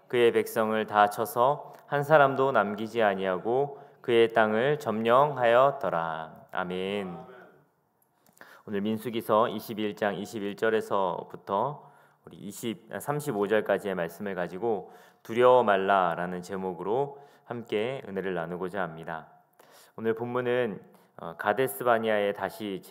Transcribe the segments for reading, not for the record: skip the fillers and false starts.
그의 백성을 다 쳐서 한 사람도 남기지 아니하고 그의 땅을 점령하였더라. 아멘. 오늘 민수기서 21장 21절에서부터 우리 35절까지의 말씀을 가지고 두려워 말라라는 제목으로 함께 은혜를 나누고자 합니다. 오늘 본문은 가데스 바니아에 다시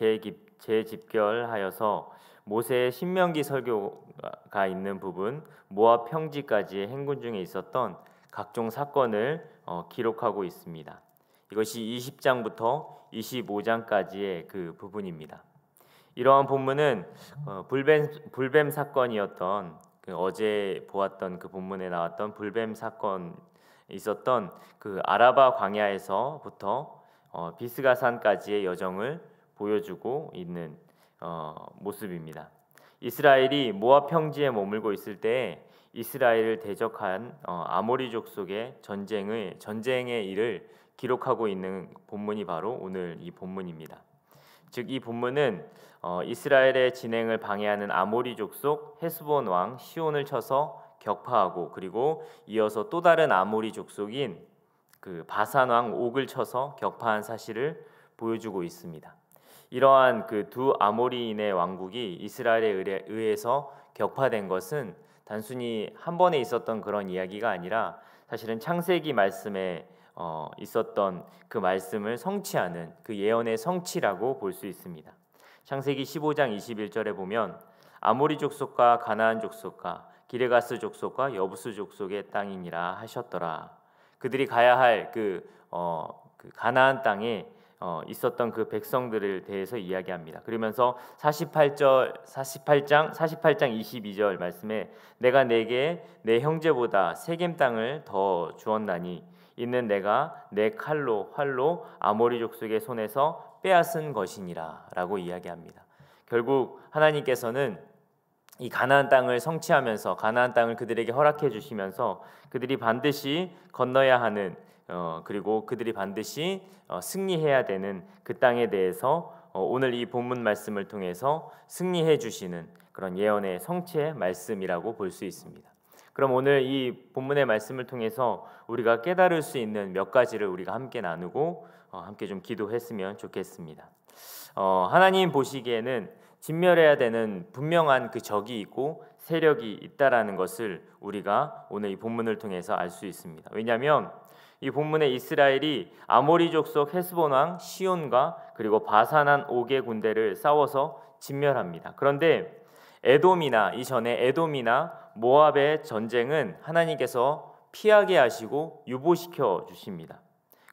재집결하여서 모세의 신명기 설교가 있는 부분, 모압 평지까지의 행군 중에 있었던 각종 사건을 기록하고 있습니다. 이것이 20장부터 25장까지의 그 부분입니다. 이러한 본문은 불뱀 사건이었던 어제 보았던 그 본문에 나왔던 불뱀 사건 있었던 그 아라바 광야에서부터 비스가산까지의 여정을 보여주고 있는 모습입니다. 이스라엘이 모압 평지에 머물고 있을 때 이스라엘을 대적한 아모리 족속의 전쟁의 일을 기록하고 있는 본문이 바로 오늘 이 본문입니다. 즉 이 본문은 이스라엘의 진행을 방해하는 아모리 족속 헤스본 왕 시온을 쳐서 격파하고 그리고 이어서 또 다른 아모리 족속인 그 바산 왕 옥을 쳐서 격파한 사실을 보여주고 있습니다. 이러한 그 두 아모리인의 왕국이 이스라엘에 의해서 격파된 것은 단순히 한 번에 있었던 그런 이야기가 아니라 사실은 창세기 말씀에 있었던 그 말씀을 성취하는 그 예언의 성취라고 볼 수 있습니다. 창세기 15장 21절에 보면 아모리 족속과 가나안 족속과 기르가스 족속과 여부스 족속의 땅이니라 하셨더라. 그들이 가야 할 그 가나안 땅에 있었던 그 백성들에 대해서 이야기합니다. 그러면서 48장 22절 말씀에 내가 내게 내 형제보다 세겜 땅을 더 주었나니 이는 내가 내 칼로 활로 아모리 족속의 손에서 빼앗은 것이니라 라고 이야기합니다. 결국 하나님께서는 이 가나안 땅을 성취하면서 가나안 땅을 그들에게 허락해 주시면서 그들이 반드시 건너야 하는 그리고 그들이 반드시 승리해야 되는 그 땅에 대해서 오늘 이 본문 말씀을 통해서 승리해 주시는 그런 예언의 성취의 말씀이라고 볼 수 있습니다. 그럼 오늘 이 본문의 말씀을 통해서 우리가 깨달을 수 있는 몇 가지를 우리가 함께 나누고 함께 좀 기도했으면 좋겠습니다. 하나님 보시기에는 진멸해야 되는 분명한 그 적이 있고 세력이 있다라는 것을 우리가 오늘 이 본문을 통해서 알 수 있습니다. 왜냐하면 이 본문에 이스라엘이 아모리 족속 헤스본 왕 시온과 그리고 바산한 옥의 군대를 싸워서 진멸합니다. 그런데 이전에 에돔이나 모압의 전쟁은 하나님께서 피하게 하시고 유보시켜 주십니다.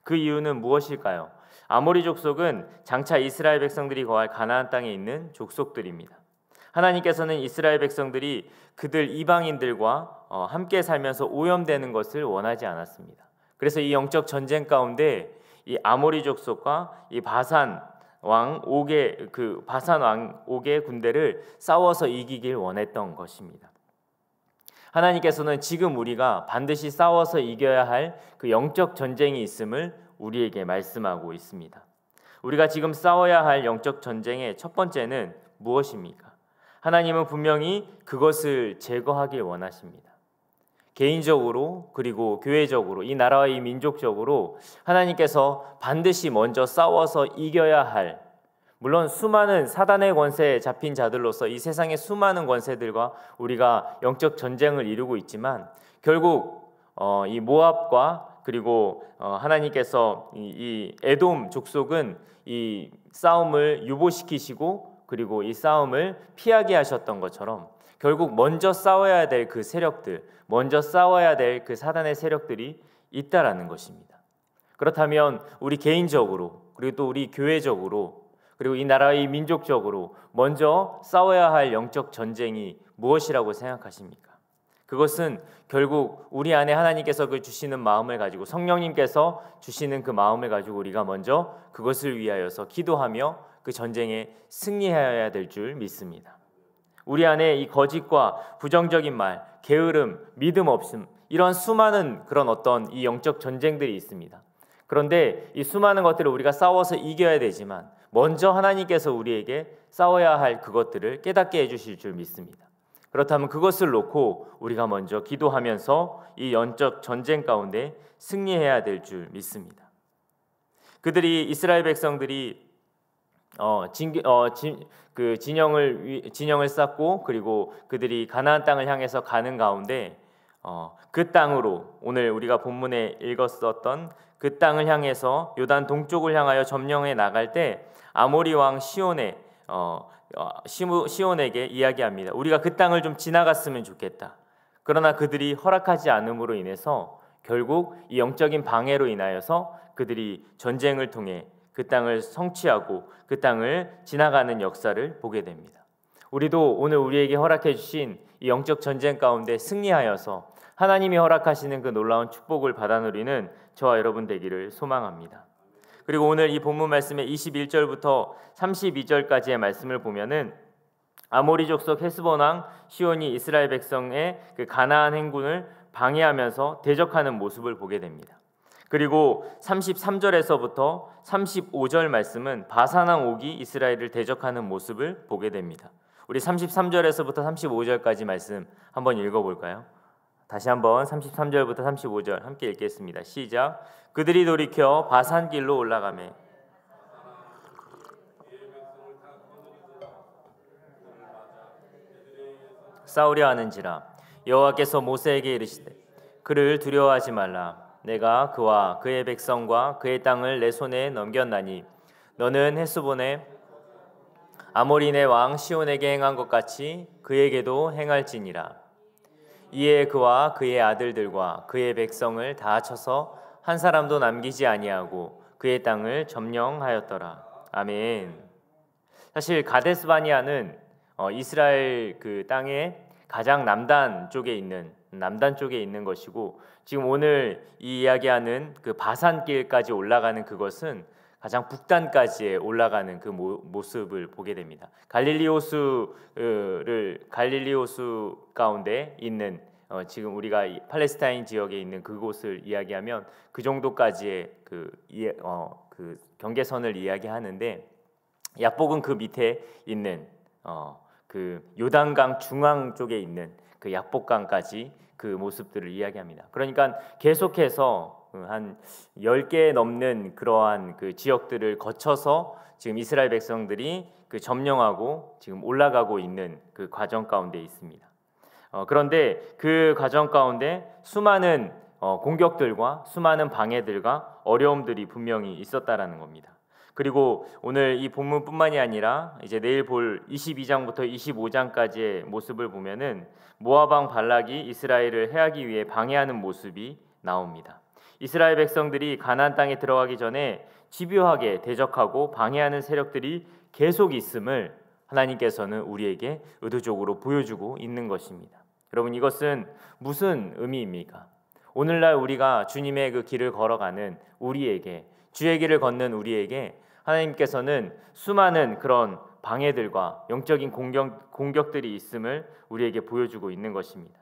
그 이유는 무엇일까요? 아모리 족속은 장차 이스라엘 백성들이 거할 가나안 땅에 있는 족속들입니다. 하나님께서는 이스라엘 백성들이 그들 이방인들과 함께 살면서 오염되는 것을 원하지 않았습니다. 그래서 이 영적 전쟁 가운데 이 아모리 족속과 이 바산 왕 옥의 군대를 싸워서 이기길 원했던 것입니다. 하나님께서는 지금 우리가 반드시 싸워서 이겨야 할 그 영적 전쟁이 있음을 우리에게 말씀하고 있습니다. 우리가 지금 싸워야 할 영적 전쟁의 첫 번째는 무엇입니까? 하나님은 분명히 그것을 제거하길 원하십니다. 개인적으로 그리고 교회적으로 이 나라와 이 민족적으로 하나님께서 반드시 먼저 싸워서 이겨야 할, 물론 수많은 사단의 권세에 잡힌 자들로서 이 세상의 수많은 권세들과 우리가 영적 전쟁을 이루고 있지만 결국 이 모압과 그리고 하나님께서 이 에돔 족속은 이 싸움을 유보시키시고 그리고 이 싸움을 피하게 하셨던 것처럼 결국 먼저 싸워야 될 그 세력들, 먼저 싸워야 될 그 사단의 세력들이 있다라는 것입니다. 그렇다면 우리 개인적으로 그리고 또 우리 교회적으로 그리고 이 나라의 민족적으로 먼저 싸워야 할 영적 전쟁이 무엇이라고 생각하십니까? 그것은 결국 우리 안에 하나님께서 그 주시는 마음을 가지고 성령님께서 주시는 그 마음을 가지고 우리가 먼저 그것을 위하여서 기도하며 그 전쟁에 승리해야 될 줄 믿습니다. 우리 안에 이 거짓과 부정적인 말, 게으름, 믿음 없음 이런 수많은 그런 어떤 이 영적 전쟁들이 있습니다. 그런데 이 수많은 것들을 우리가 싸워서 이겨야 되지만 먼저 하나님께서 우리에게 싸워야 할 그것들을 깨닫게 해주실 줄 믿습니다. 그렇다면 그것을 놓고 우리가 먼저 기도하면서 이 영적 전쟁 가운데 승리해야 될 줄 믿습니다. 이스라엘 백성들이 진영을 쌓고 그리고 그들이 가나안 땅을 향해서 가는 가운데 그 땅으로 오늘 우리가 본문에 읽었었던 그 땅을 향해서 요단 동쪽을 향하여 점령해 나갈 때 아모리 왕 시온에게 이야기합니다. 우리가 그 땅을 좀 지나갔으면 좋겠다. 그러나 그들이 허락하지 않음으로 인해서 결국 이 영적인 방해로 인하여서 그들이 전쟁을 통해 그 땅을 성취하고 그 땅을 지나가는 역사를 보게 됩니다. 우리도 오늘 우리에게 허락해 주신 이 영적 전쟁 가운데 승리하여서 하나님이 허락하시는 그 놀라운 축복을 받아 누리는 저와 여러분 되기를 소망합니다. 그리고 오늘 이 본문 말씀의 21절부터 32절까지의 말씀을 보면은 아모리 족속 헤스본 왕 시온이 이스라엘 백성의 그 가나안 행군을 방해하면서 대적하는 모습을 보게 됩니다. 그리고 33절에서부터 35절 말씀은 바산 왕 옥이 이스라엘을 대적하는 모습을 보게 됩니다. 우리 33절에서부터 35절까지 말씀 한번 읽어볼까요? 다시 한번 33절부터 35절 함께 읽겠습니다. 시작. 그들이 돌이켜 바산길로 올라가매 싸우려 하는지라 여호와께서 모세에게 이르시되 그를 두려워하지 말라. 내가 그와 그의 백성과 그의 땅을 내 손에 넘겼나니 너는 헤스본의 아모리네 왕 시온에게 행한 것 같이 그에게도 행할지니라. 이에 그와 그의 아들들과 그의 백성을 다 쳐서 한 사람도 남기지 아니하고 그의 땅을 점령하였더라. 아멘. 사실 가데스 바니아는 이스라엘 그 땅의 가장 남단 쪽에 있는 것이고, 지금 오늘 이 이야기하는 그 바산길까지 올라가는 그것은 가장 북단까지 올라가는 그 모습을 보게 됩니다. 갈릴리 호수 가운데 있는 지금 우리가 팔레스타인 지역에 있는 그곳을 이야기하면 그 정도까지의 그 경계선을 이야기하는데, 야복은 그 밑에 있는 그 요단강 중앙 쪽에 있는 그 야복강까지 그 모습들을 이야기합니다. 그러니까 계속해서 한 10개 넘는 그러한 그 지역들을 거쳐서 지금 이스라엘 백성들이 그 점령하고 지금 올라가고 있는 그 과정 가운데 있습니다. 그런데 그 과정 가운데 수많은 공격들과 수많은 방해들과 어려움들이 분명히 있었다라는 겁니다. 그리고 오늘 이 본문뿐만이 아니라 이제 내일 볼 22장부터 25장까지의 모습을 보면은 모압 왕 발락이 이스라엘을 해하기 위해 방해하는 모습이 나옵니다. 이스라엘 백성들이 가나안 땅에 들어가기 전에 집요하게 대적하고 방해하는 세력들이 계속 있음을 하나님께서는 우리에게 의도적으로 보여주고 있는 것입니다. 여러분, 이것은 무슨 의미입니까? 오늘날 우리가 주님의 그 길을 걸어가는 우리에게, 주의 길을 걷는 우리에게 하나님께서는 수많은 그런 방해들과 영적인 공격들이 있음을 우리에게 보여주고 있는 것입니다.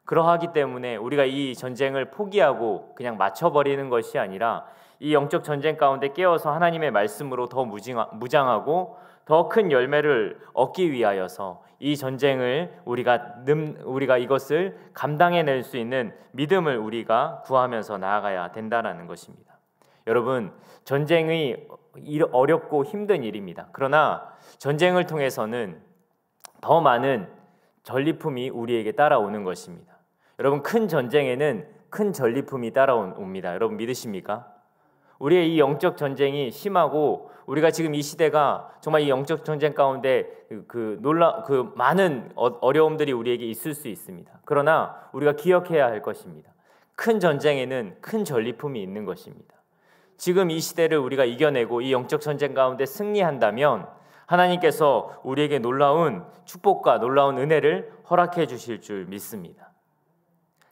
그러하기 때문에 우리가 이 전쟁을 포기하고 그냥 맞춰버리는 것이 아니라 이 영적 전쟁 가운데 깨어서 하나님의 말씀으로 더 무장하고 더 큰 열매를 얻기 위하여서 이 전쟁을 우리가 이것을 감당해낼 수 있는 믿음을 우리가 구하면서 나아가야 된다는 것입니다. 여러분, 전쟁이 어렵고 힘든 일입니다. 그러나 전쟁을 통해서는 더 많은 전리품이 우리에게 따라오는 것입니다. 여러분, 큰 전쟁에는 큰 전리품이 따라옵니다. 여러분, 믿으십니까? 우리의 이 영적 전쟁이 심하고 우리가 지금 이 시대가 정말 이 영적 전쟁 가운데 그 많은 어려움들이 우리에게 있을 수 있습니다. 그러나 우리가 기억해야 할 것입니다. 큰 전쟁에는 큰 전리품이 있는 것입니다. 지금 이 시대를 우리가 이겨내고 이 영적 전쟁 가운데 승리한다면 하나님께서 우리에게 놀라운 축복과 놀라운 은혜를 허락해 주실 줄 믿습니다.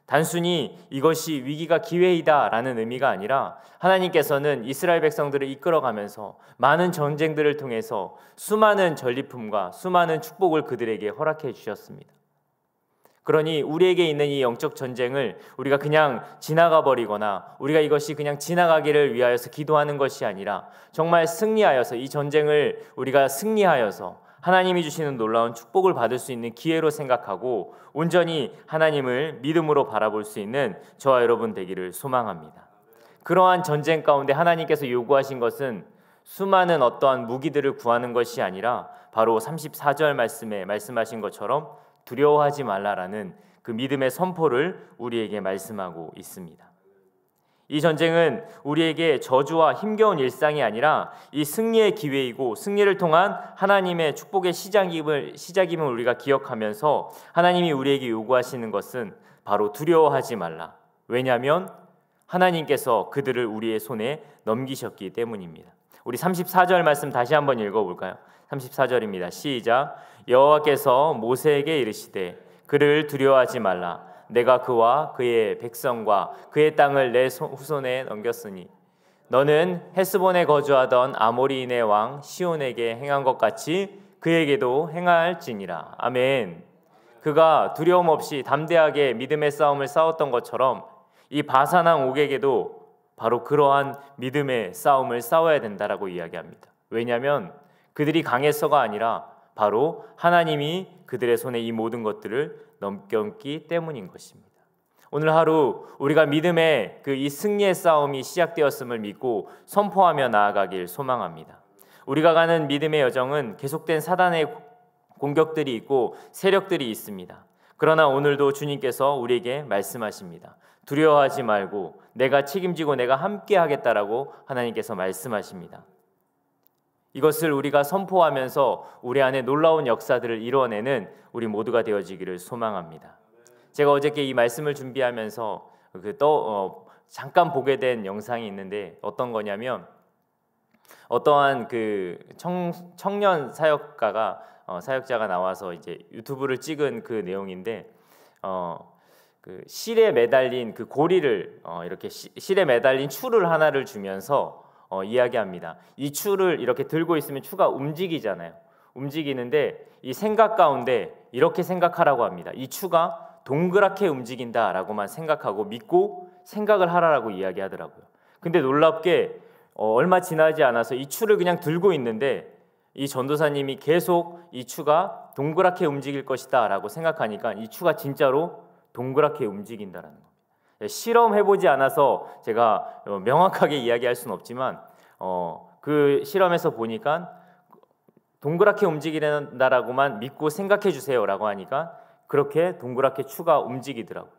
단순히 이것이 위기가 기회이다라는 의미가 아니라 하나님께서는 이스라엘 백성들을 이끌어가면서 많은 전쟁들을 통해서 수많은 전리품과 수많은 축복을 그들에게 허락해 주셨습니다. 그러니 우리에게 있는 이 영적 전쟁을 우리가 그냥 지나가 버리거나 우리가 이것이 그냥 지나가기를 위하여서 기도하는 것이 아니라 정말 승리하여서 이 전쟁을 우리가 승리하여서 하나님이 주시는 놀라운 축복을 받을 수 있는 기회로 생각하고 온전히 하나님을 믿음으로 바라볼 수 있는 저와 여러분 되기를 소망합니다. 그러한 전쟁 가운데 하나님께서 요구하신 것은 수많은 어떠한 무기들을 구하는 것이 아니라 바로 34절 말씀에 말씀하신 것처럼 두려워하지 말라라는 그 믿음의 선포를 우리에게 말씀하고 있습니다. 이 전쟁은 우리에게 저주와 힘겨운 일상이 아니라 이 승리의 기회이고 승리를 통한 하나님의 축복의 시작임을 우리가 기억하면서 하나님이 우리에게 요구하시는 것은 바로 두려워하지 말라. 왜냐하면 하나님께서 그들을 우리의 손에 넘기셨기 때문입니다. 우리 34절 말씀 다시 한번 읽어볼까요? 34절입니다. 시작. 여호와께서 모세에게 이르시되 그를 두려워하지 말라. 내가 그와 그의 백성과 그의 땅을 내 후손에 넘겼으니 너는 헤스본에 거주하던 아모리인의 왕 시온에게 행한 것 같이 그에게도 행할지니라. 아멘. 그가 두려움 없이 담대하게 믿음의 싸움을 싸웠던 것처럼 이 바산왕 옥에게도 바로 그러한 믿음의 싸움을 싸워야 된다라고 이야기합니다. 왜냐하면 그들이 강해서가 아니라 바로 하나님이 그들의 손에 이 모든 것들을 넘겼기 때문인 것입니다. 오늘 하루 우리가 믿음의 이 승리의 싸움이 시작되었음을 믿고 선포하며 나아가길 소망합니다. 우리가 가는 믿음의 여정은 계속된 사단의 공격들이 있고 세력들이 있습니다. 그러나 오늘도 주님께서 우리에게 말씀하십니다. 두려워하지 말고 내가 책임지고 내가 함께 하겠다라고 하나님께서 말씀하십니다. 이것을 우리가 선포하면서 우리 안에 놀라운 역사들을 이루어내는 우리 모두가 되어지기를 소망합니다. 제가 어저께 이 말씀을 준비하면서 잠깐 보게 된 영상이 있는데 어떤 거냐면 어떠한 청년 사역자가 나와서 이제 유튜브를 찍은 그 내용인데 실에 매달린 고리를 이렇게 실에 매달린 추를 하나를 주면서 이야기합니다. 이 추를 이렇게 들고 있으면 추가 움직이잖아요. 움직이는데 이 생각 가운데 이렇게 생각하라고 합니다. 이 추가 동그랗게 움직인다라고만 생각하고 믿고 생각을 하라라고 이야기하더라고요. 근데 놀랍게 얼마 지나지 않아서 이 추를 그냥 들고 있는데 이 전도사님이 계속 이 추가 동그랗게 움직일 것이다 라고 생각하니까 이 추가 진짜로 동그랗게 움직인다라는 겁니다. 실험해보지 않아서 제가 명확하게 이야기할 수는 없지만 그 실험에서 보니까 동그랗게 움직인다라고만 믿고 생각해 주세요 라고 하니까 그렇게 동그랗게 추가 움직이더라고요.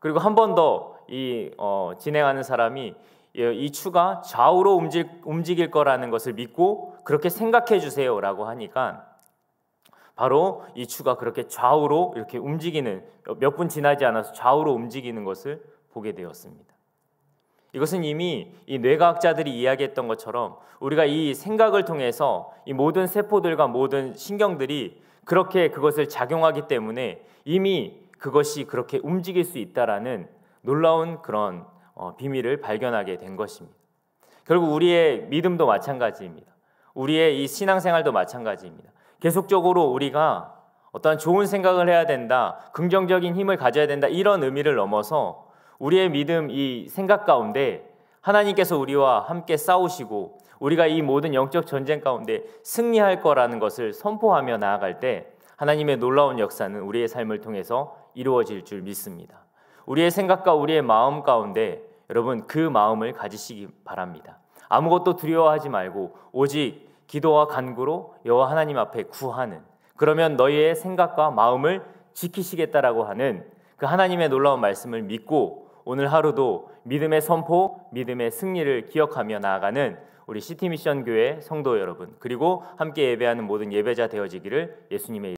그리고 한 번 더 진행하는 사람이 이 추가 좌우로 움직일 거라는 것을 믿고 그렇게 생각해 주세요 라고 하니까 바로 이 추가 그렇게 좌우로 이렇게 움직이는, 몇 분 지나지 않아서 좌우로 움직이는 것을 보게 되었습니다. 이것은 이미 이 뇌과학자들이 이야기했던 것처럼 우리가 이 생각을 통해서 이 모든 세포들과 모든 신경들이 그렇게 그것을 작용하기 때문에 이미 그것이 그렇게 움직일 수 있다라는 놀라운 그런 비밀을 발견하게 된 것입니다. 결국 우리의 믿음도 마찬가지입니다. 우리의 이 신앙생활도 마찬가지입니다. 계속적으로 우리가 어떠한 좋은 생각을 해야 된다, 긍정적인 힘을 가져야 된다, 이런 의미를 넘어서 우리의 믿음, 이 생각 가운데 하나님께서 우리와 함께 싸우시고 우리가 이 모든 영적 전쟁 가운데 승리할 거라는 것을 선포하며 나아갈 때 하나님의 놀라운 역사는 우리의 삶을 통해서 이루어질 줄 믿습니다. 우리의 생각과 우리의 마음 가운데 여러분 그 마음을 가지시기 바랍니다. 아무것도 두려워하지 말고 오직 기도와 간구로 여호와 하나님 앞에 구하는, 그러면 너희의 생각과 마음을 지키시겠다라고 하는 그 하나님의 놀라운 말씀을 믿고 오늘 하루도 믿음의 선포, 믿음의 승리를 기억하며 나아가는 우리 시티미션 교회 성도 여러분, 그리고 함께 예배하는 모든 예배자 되어지기를 예수님의